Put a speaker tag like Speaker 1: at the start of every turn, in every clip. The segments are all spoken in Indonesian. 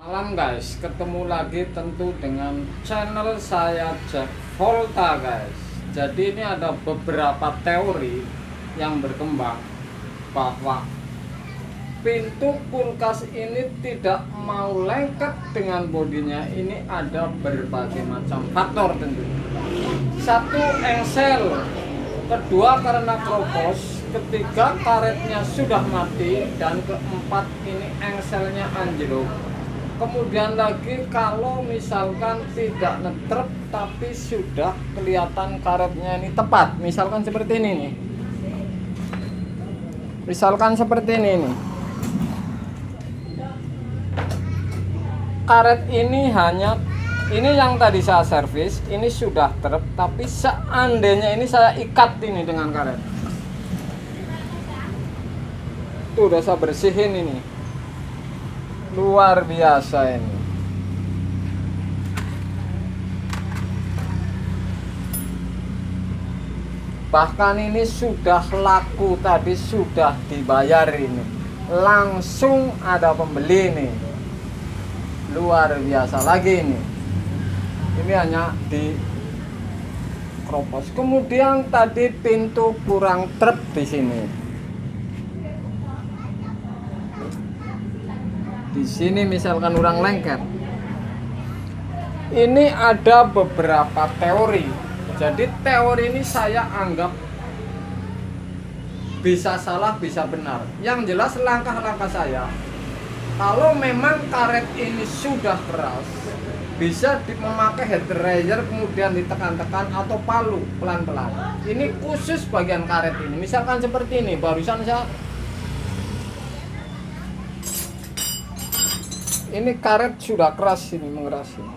Speaker 1: Malam guys, ketemu lagi tentu dengan channel saya Jack Volta guys. Jadi ini ada beberapa teori yang berkembang bahwa pintu kulkas ini tidak mau lengket dengan bodinya. Ini ada berbagai macam faktor tentunya. Satu, engsel. Kedua, karena kropos. Ketiga, karetnya sudah mati. Dan keempat, ini engselnya anjlok. Kemudian lagi kalau misalkan tidak netrep tapi sudah kelihatan karetnya ini tepat, misalkan seperti ini nih. Misalkan seperti ini nih. Karet ini yang tadi saya servis, ini sudah trep, tapi seandainya ini saya ikat ini dengan karet. Tuh udah saya bersihin ini. Luar biasa ini. Bahkan ini sudah laku, tadi sudah dibayar ini. Langsung ada pembeli nih. Luar biasa lagi ini. Ini hanya di kropos. Kemudian tadi pintu kurang trep di sini. Di sini misalkan kurang lengket. Ini ada beberapa teori. Jadi teori ini saya anggap bisa salah, bisa benar. Yang jelas langkah-langkah saya, kalau memang karet ini sudah keras, bisa memakai head dryer kemudian ditekan-tekan atau palu pelan-pelan. Ini khusus bagian karet ini. Misalkan seperti ini, barusan ini karet sudah keras ini, mengeras ini.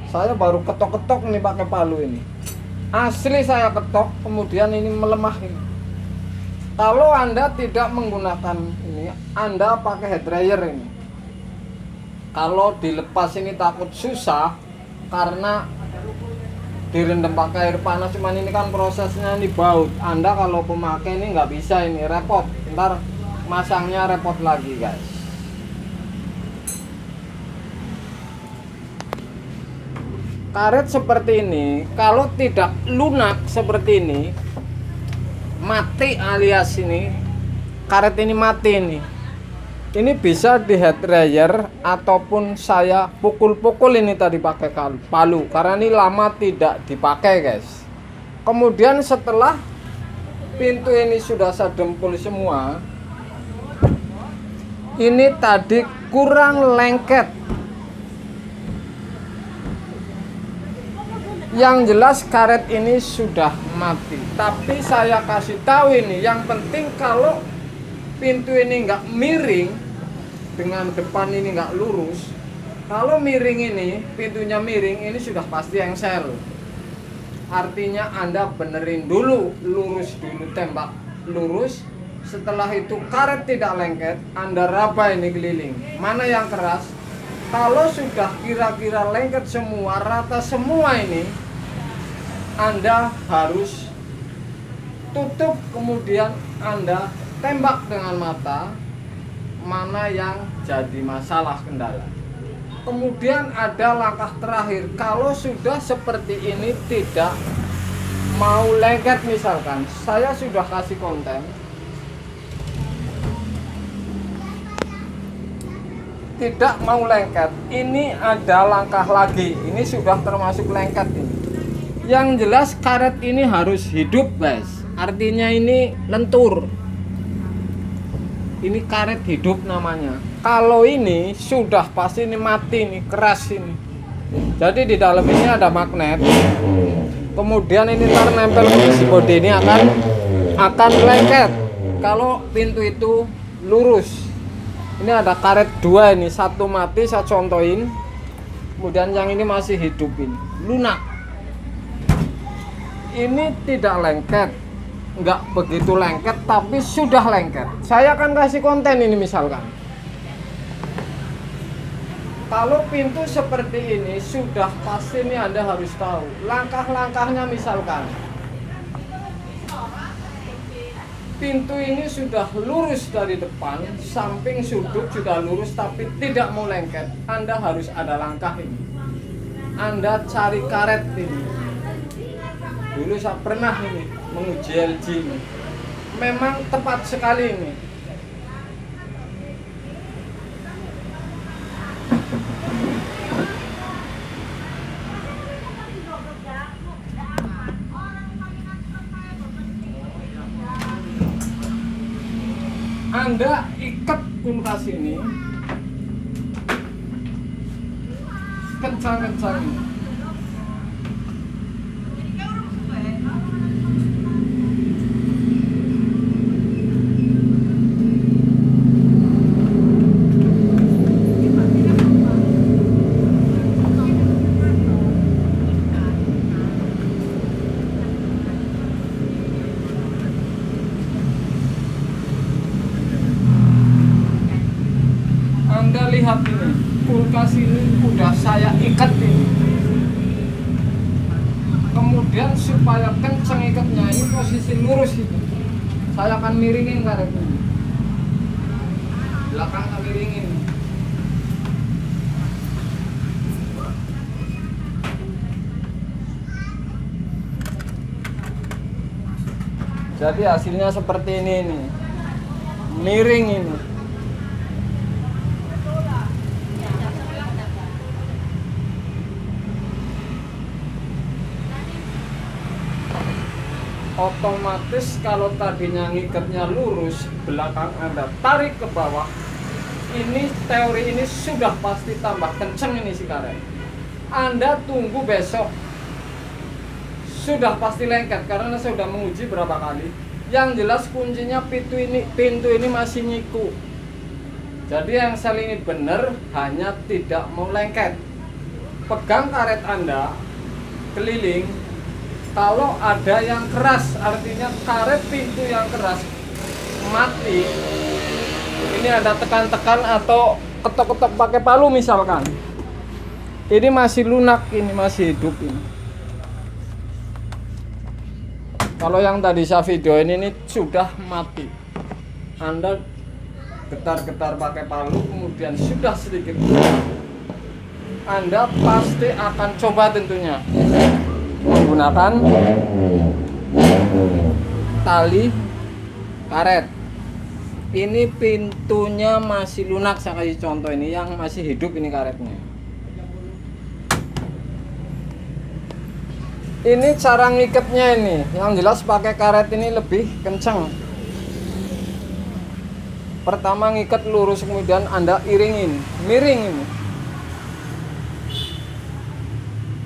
Speaker 1: Saya baru ketok-ketok nih pakai palu ini. Asli saya ketok, kemudian ini melemah ini. Kalau Anda tidak menggunakan ini, Anda pakai head dryer ini. Kalau dilepas ini takut susah karena direndam pakai air panas, cuman ini kan prosesnya ini baut. Anda kalau pemakai ini nggak bisa, ini repot. Ntar masangnya repot lagi guys. Karet seperti ini kalau tidak lunak seperti ini, mati alias ini karet ini mati ini. Ini bisa di head dryer ataupun saya pukul-pukul ini tadi pakai palu karena ini lama tidak dipakai guys. Kemudian setelah pintu ini sudah saya dempul semua, ini tadi kurang lengket. Yang jelas karet ini sudah mati. Tapi saya kasih tahu ini, yang penting kalau pintu ini nggak miring, dengan depan ini nggak lurus. Kalau miring ini, pintunya miring, ini sudah pasti engsel. Artinya Anda benerin dulu, lurus dulu, tembak lurus. Setelah itu karet tidak lengket, Anda raba ini keliling. Mana yang keras? Kalau sudah kira-kira lengket semua, rata semua ini, Anda harus tutup, kemudian Anda tembak dengan mata mana yang jadi masalah kendala. Kemudian ada langkah terakhir, kalau sudah seperti ini tidak mau lengket, misalkan saya sudah kasih konten tidak mau lengket, ini ada langkah lagi, ini sudah termasuk lengket ini. Yang jelas karet ini harus hidup guys, artinya ini lentur, ini karet hidup namanya. Kalau ini sudah pasti ini mati, ini keras ini. Jadi di dalam ini ada magnet, kemudian ini ntar nempel ke si bodi ini akan lengket kalau pintu itu lurus. Ini ada karet dua ini, satu mati saya contohin, kemudian yang ini masih hidup ini, lunak. Ini tidak lengket, nggak begitu lengket, tapi sudah lengket. Saya akan kasih konten ini misalkan. Kalau pintu seperti ini sudah pasti ini Anda harus tahu langkah-langkahnya. Misalkan pintu ini sudah lurus dari depan, samping sudut sudah lurus tapi tidak mau lengket, Anda harus ada langkah ini. Anda cari karet ini. Dulu saya pernah ini menguji LG ini. Memang tepat sekali ini. Anda ikat kulkas ini kencang-kencang. Anda lihat ini, kulkas ini udah saya ikat ini. Kemudian supaya kenceng ikatnya ini posisi lurus itu, saya akan miringin karet ini. Belakang saya miringin. Jadi hasilnya seperti ini nih. Miring ini. Otomatis kalau tadinya ngikatnya lurus, belakang Anda tarik ke bawah, ini teori ini sudah pasti tambah kenceng ini si karet. Anda tunggu besok, sudah pasti lengket karena saya sudah menguji berapa kali. Yang jelas kuncinya pintu ini masih nyiku. Jadi yang sel ini benar, hanya tidak mau lengket. Pegang karet Anda keliling. Kalau ada yang keras, artinya karet pintu yang keras mati. Ini ada tekan-tekan atau ketok-ketok pakai palu misalkan. Ini masih lunak, ini masih hidup ini. Kalau yang tadi saya video ini sudah mati. Anda getar-getar pakai palu, kemudian sudah sedikit. Anda pasti akan coba tentunya menggunakan tali karet. Ini pintunya masih lunak, saya kasih contoh ini yang masih hidup ini karetnya. Ini cara ngikatnya ini, yang jelas pakai karet ini lebih kencang. Pertama ngikat lurus, kemudian Anda iringin, miring ini.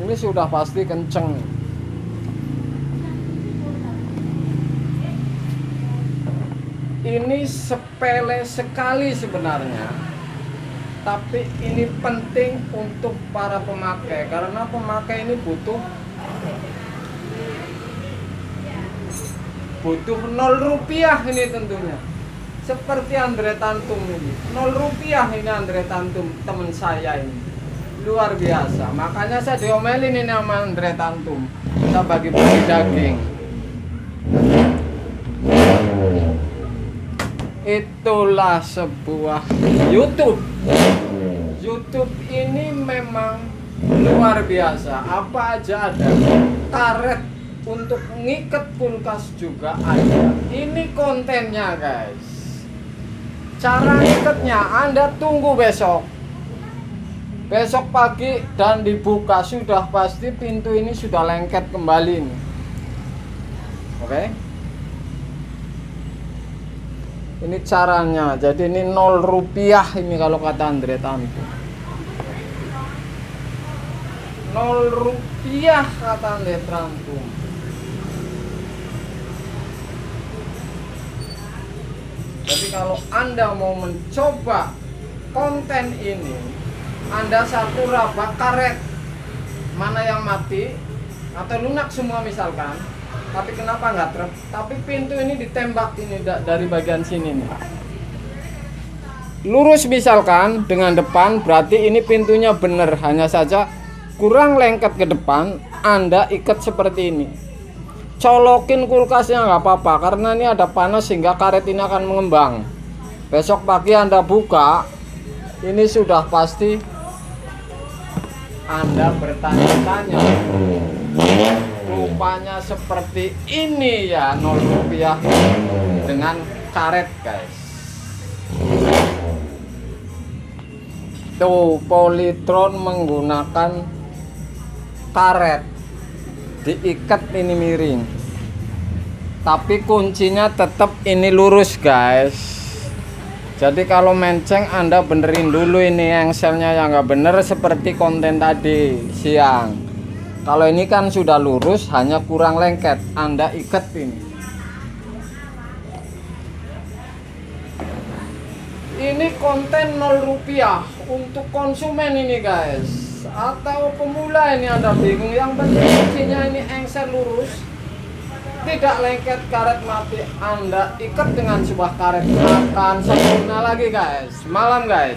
Speaker 1: Ini sudah pasti kenceng. Ini sepele sekali sebenarnya, tapi ini penting untuk para pemakai karena pemakai ini butuh 0 rupiah ini tentunya. Seperti Andre Tantum ini, 0 rupiah ini Andre Tantum, teman saya ini. Luar biasa, makanya saya diomelin ini sama Andre Tantum. Kita bagi-bagi daging. Itulah sebuah YouTube. YouTube ini memang luar biasa. Apa aja ada. Karet untuk ngikat kulkas juga ada. Ini kontennya guys. Cara ngikatnya Anda tunggu besok. Besok pagi dan dibuka, sudah pasti pintu ini sudah lengket kembali nih. Oke. Ini caranya. Jadi ini 0 rupiah ini kalau kata Andre Tantum. 0 rupiah kata Andre Tantum. Jadi kalau Anda mau mencoba konten ini, Anda satu raba karet mana yang mati atau lunak semua misalkan, tapi kenapa nggak truk? Tapi pintu ini ditembak ini dari bagian sini nih. Lurus misalkan dengan depan, berarti ini pintunya bener, hanya saja kurang lengket ke depan. Anda ikat seperti ini. colokin kulkasnya nggak apa-apa, karena ini ada panas sehingga karet ini akan mengembang. Besok pagi Anda buka, ini sudah pasti Anda bertanya-tanya, rupanya seperti ini ya, 0 rupiah dengan karet guys. Tuh, Polytron menggunakan karet, diikat ini miring, tapi kuncinya tetap ini lurus guys. Jadi kalau menceng Anda benerin dulu ini engselnya yang nggak bener, seperti konten tadi siang. Kalau ini kan sudah lurus, hanya kurang lengket, Anda ikat ini. Ini konten 0 rupiah untuk konsumen ini guys, atau pemula ini Anda bingung. Yang penting kuncinya ini engsel lurus, tidak lengket, karet mati, Anda ikat dengan sebuah karet, akan sempurna lagi guys. Malam guys.